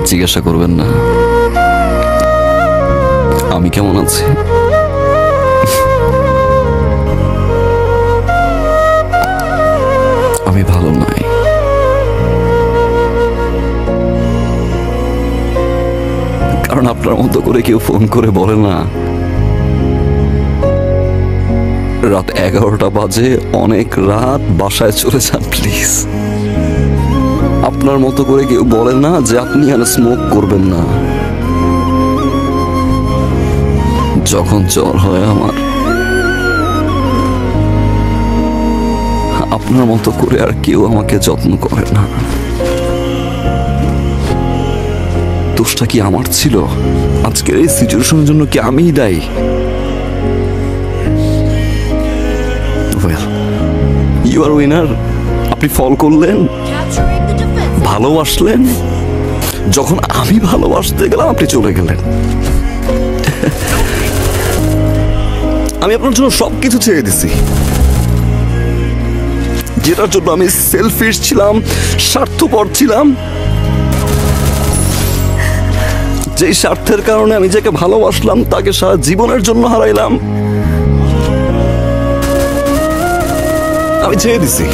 জিজ্ঞাসা করবেন না আমি কেমন আছি? আমি ভালো নাই। কারণ আপনার মতো করে কেউ ফোন করে বলে না রাত 11টা বাজে, অনেক রাত, বাসায় চলে যান প্লিজ। আপনার মতো করে কেউ বলে না যে আপনি আর স্মোক করবেন না। যখন জ্বর হয় আমার, আপনার মতো করে আর কেউ আমাকে যত্ন করে না। দোষটা কি আমার ছিল? আজকের এই সিচুয়েশনের জন্য কি আমিই দায়ী? You are winner. আপনি ফল করলেন, ভালোবাসলেন। যখন আমি ভালোবাসতে গেলাম আপনি চলে গেলেন। আমি আপনার জন্য সবকিছু ছেড়ে দিছি, যেটার জন্য আমি সেলফিশ ছিলাম, স্বার্থপর ছিলাম, যেই স্বার্থের কারণে আমি যাকে ভালোবাসলাম তাকে সারা জীবনের জন্য হারাইলাম। আমি ছেড়ে দিছি।